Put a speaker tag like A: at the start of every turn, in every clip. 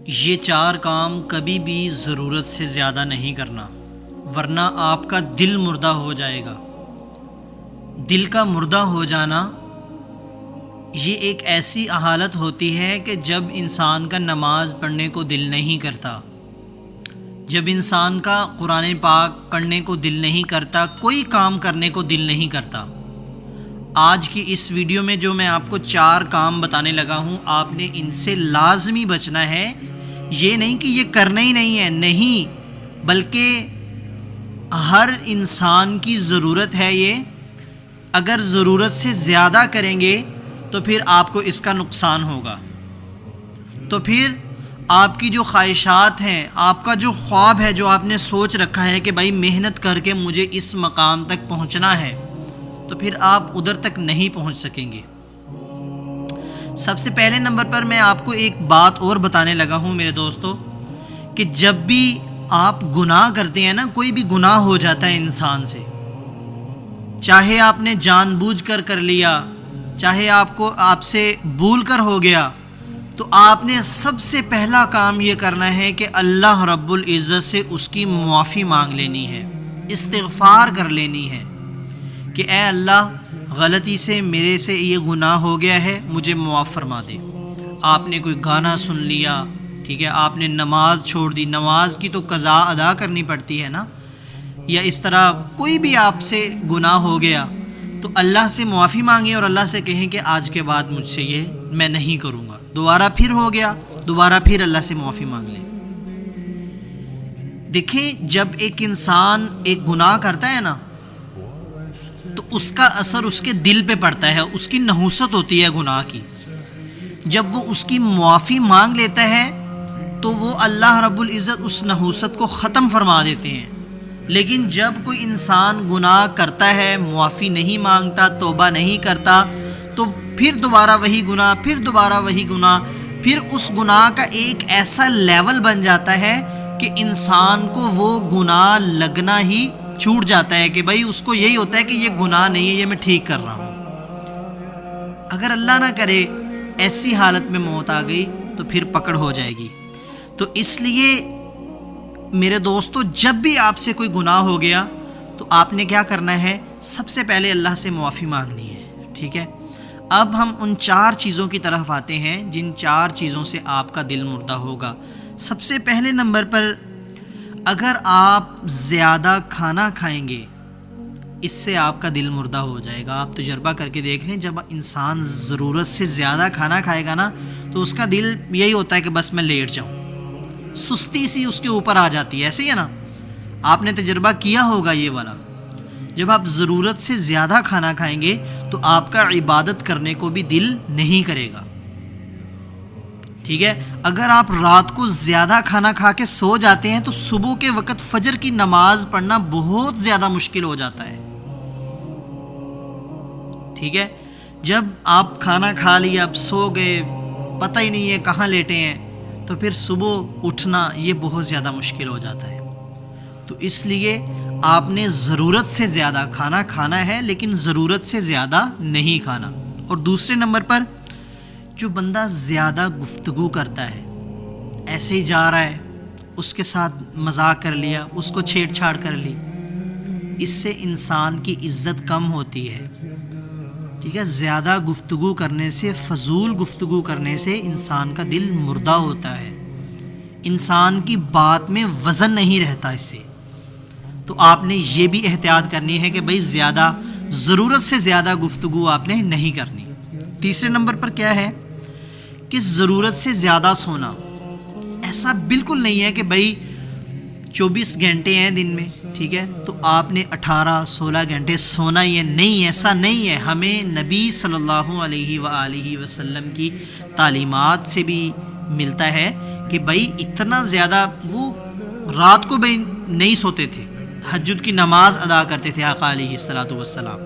A: یہ چار کام کبھی بھی ضرورت سے زیادہ نہیں کرنا، ورنہ آپ کا دل مردہ ہو جائے گا۔ دل کا مردہ ہو جانا یہ ایک ایسی حالت ہوتی ہے کہ جب انسان کا نماز پڑھنے کو دل نہیں کرتا، جب انسان کا قرآن پاک پڑھنے کو دل نہیں کرتا، کوئی کام کرنے کو دل نہیں کرتا۔ آج کی اس ویڈیو میں جو میں آپ کو چار کام بتانے لگا ہوں، آپ نے ان سے لازمی بچنا ہے۔ یہ نہیں کہ یہ کرنا ہی نہیں ہے، نہیں، بلکہ ہر انسان کی ضرورت ہے یہ۔ اگر ضرورت سے زیادہ کریں گے تو پھر آپ کو اس کا نقصان ہوگا، تو پھر آپ کی جو خواہشات ہیں، آپ کا جو خواب ہے، جو آپ نے سوچ رکھا ہے کہ بھائی محنت کر کے مجھے اس مقام تک پہنچنا ہے، تو پھر آپ ادھر تک نہیں پہنچ سکیں گے۔ سب سے پہلے نمبر پر میں آپ کو ایک بات اور بتانے لگا ہوں میرے دوستو، کہ جب بھی آپ گناہ کرتے ہیں نا، کوئی بھی گناہ ہو جاتا ہے انسان سے، چاہے آپ نے جان بوجھ کر کر لیا، چاہے آپ سے بھول کر ہو گیا، تو آپ نے سب سے پہلا کام یہ کرنا ہے کہ اللہ رب العزت سے اس کی معافی مانگ لینی ہے، استغفار کر لینی ہے کہ اے اللہ، غلطی سے میرے سے یہ گناہ ہو گیا ہے، مجھے معاف فرما دے۔ آپ نے کوئی گانا سن لیا، ٹھیک ہے، آپ نے نماز چھوڑ دی، نماز کی تو قضا ادا کرنی پڑتی ہے نا، یا اس طرح کوئی بھی آپ سے گناہ ہو گیا، تو اللہ سے معافی مانگیں اور اللہ سے کہیں کہ آج کے بعد مجھ سے یہ میں نہیں کروں گا۔ دوبارہ پھر ہو گیا، دوبارہ پھر اللہ سے معافی مانگ لیں۔ دیکھیں، جب ایک انسان ایک گناہ کرتا ہے نا، تو اس کا اثر اس کے دل پہ پڑتا ہے، اس کی نحوست ہوتی ہے گناہ کی۔ جب وہ اس کی معافی مانگ لیتا ہے تو وہ اللہ رب العزت اس نحوست کو ختم فرما دیتے ہیں۔ لیکن جب کوئی انسان گناہ کرتا ہے، معافی نہیں مانگتا، توبہ نہیں کرتا، تو پھر دوبارہ وہی گناہ، پھر دوبارہ وہی گناہ، پھر اس گناہ کا ایک ایسا لیول بن جاتا ہے کہ انسان کو وہ گناہ لگنا ہی چھوٹ جاتا ہے کہ بھائی اس کو یہی ہوتا ہے کہ یہ گناہ نہیں ہے، یہ میں ٹھیک کر رہا ہوں۔ اگر اللہ نہ کرے ایسی حالت میں موت آ گئی تو پھر پکڑ ہو جائے گی۔ تو اس لیے میرے دوستو، جب بھی آپ سے کوئی گناہ ہو گیا تو آپ نے کیا کرنا ہے؟ سب سے پہلے اللہ سے معافی مانگنی ہے، ٹھیک ہے؟ اب ہم ان چار چیزوں کی طرف آتے ہیں جن چار چیزوں سے آپ کا دل مردہ ہوگا۔ سب سے پہلے نمبر پر، اگر آپ زیادہ کھانا کھائیں گے، اس سے آپ کا دل مردہ ہو جائے گا۔ آپ تجربہ کر کے دیکھ لیں، جب انسان ضرورت سے زیادہ کھانا کھائے گا نا، تو اس کا دل یہی ہوتا ہے کہ بس میں لیٹ جاؤں، سستی سی اس کے اوپر آ جاتی ہے، ایسے ہی ہے نا؟ آپ نے تجربہ کیا ہوگا یہ والا۔ جب آپ ضرورت سے زیادہ کھانا کھائیں گے تو آپ کا عبادت کرنے کو بھی دل نہیں کرے گا، ٹھیک ہے؟ اگر آپ رات کو زیادہ کھانا کھا کے سو جاتے ہیں تو صبح کے وقت فجر کی نماز پڑھنا بہت زیادہ مشکل ہو جاتا ہے، ٹھیک ہے؟ جب آپ کھانا کھا لیا، اب سو گئے، پتہ ہی نہیں ہے کہاں لیٹے ہیں، تو پھر صبح اٹھنا یہ بہت زیادہ مشکل ہو جاتا ہے۔ تو اس لیے آپ نے ضرورت سے زیادہ کھانا کھانا ہے، لیکن ضرورت سے زیادہ نہیں کھانا۔ اور دوسرے نمبر پر، جو بندہ زیادہ گفتگو کرتا ہے، ایسے ہی جا رہا ہے، اس کے ساتھ مذاق کر لیا، اس کو چھیڑ چھاڑ کر لی، اس سے انسان کی عزت کم ہوتی ہے، ٹھیک ہے؟ زیادہ گفتگو کرنے سے، فضول گفتگو کرنے سے انسان کا دل مردہ ہوتا ہے، انسان کی بات میں وزن نہیں رہتا اس سے۔ تو آپ نے یہ بھی احتیاط کرنی ہے کہ بھئی زیادہ، ضرورت سے زیادہ گفتگو آپ نے نہیں کرنی۔ تیسرے نمبر پر کیا ہے کہ ضرورت سے زیادہ سونا۔ ایسا بالکل نہیں ہے کہ بھئی 24 گھنٹے ہیں دن میں، ٹھیک ہے، تو آپ نے 18-16 گھنٹے سونا ہی ہے، نہیں، ایسا نہیں ہے۔ ہمیں نبی صلی اللہ علیہ وآلہ وسلم کی تعلیمات سے بھی ملتا ہے کہ بھئی اتنا زیادہ وہ رات کو بھی نہیں سوتے تھے، تہجد کی نماز ادا کرتے تھے آقا علیہ الصلوۃ والسلام۔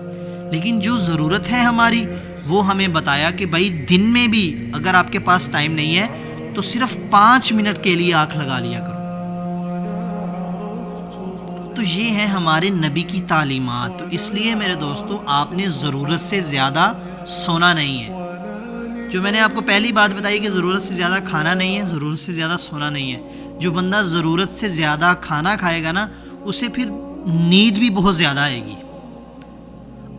A: لیکن جو ضرورت ہے ہماری، وہ ہمیں بتایا کہ بھائی دن میں بھی اگر آپ کے پاس ٹائم نہیں ہے تو صرف 5 منٹ کے لیے آنکھ لگا لیا کرو۔ تو یہ ہے ہمارے نبی کی تعلیمات۔ تو اس لیے میرے دوستو، آپ نے ضرورت سے زیادہ سونا نہیں ہے۔ جو میں نے آپ کو پہلی بات بتائی کہ ضرورت سے زیادہ کھانا نہیں ہے، ضرورت سے زیادہ سونا نہیں ہے. جو بندہ ضرورت سے زیادہ کھانا کھائے گا نا، اسے پھر نیند بھی بہت زیادہ آئے گی.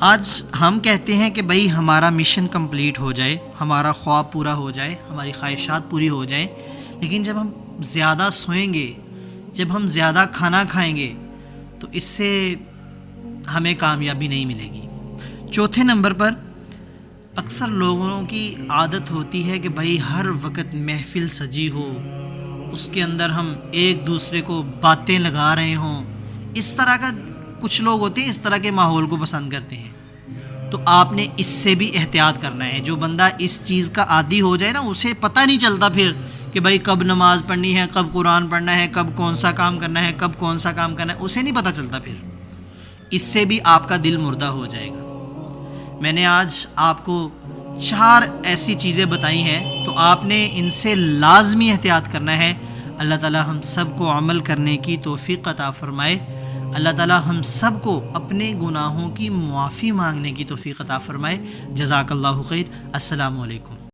A: آج ہم کہتے ہیں کہ بھئی ہمارا مشن کمپلیٹ ہو جائے، ہمارا خواب پورا ہو جائے، ہماری خواہشات پوری ہو جائیں، لیکن جب ہم زیادہ سوئیں گے، جب ہم زیادہ کھانا کھائیں گے تو اس سے ہمیں کامیابی نہیں ملے گی. چوتھے نمبر پر اکثر لوگوں کی عادت ہوتی ہے کہ بھئی ہر وقت محفل سجی ہو، اس کے اندر ہم ایک دوسرے کو باتیں لگا رہے ہوں. اس طرح کا کچھ لوگ ہوتے ہیں، اس طرح کے ماحول کو پسند کرتے ہیں. تو آپ نے اس سے بھی احتیاط کرنا ہے. جو بندہ اس چیز کا عادی ہو جائے نا، اسے پتہ نہیں چلتا پھر کہ بھائی کب نماز پڑھنی ہے، کب قرآن پڑھنا ہے، کب کون سا کام کرنا ہے، کب کون سا کام کرنا ہے، اسے نہیں پتہ چلتا. پھر اس سے بھی آپ کا دل مردہ ہو جائے گا. میں نے آج آپ کو 4 ایسی چیزیں بتائی ہیں، تو آپ نے ان سے لازمی احتیاط کرنا ہے. اللہ تعالی ہم سب کو عمل کرنے کی توفیق عطا فرمائے. اللہ تعالی ہم سب کو اپنے گناہوں کی معافی مانگنے کی توفیق عطا فرمائے. جزاک اللہ خیر. السلام علیکم.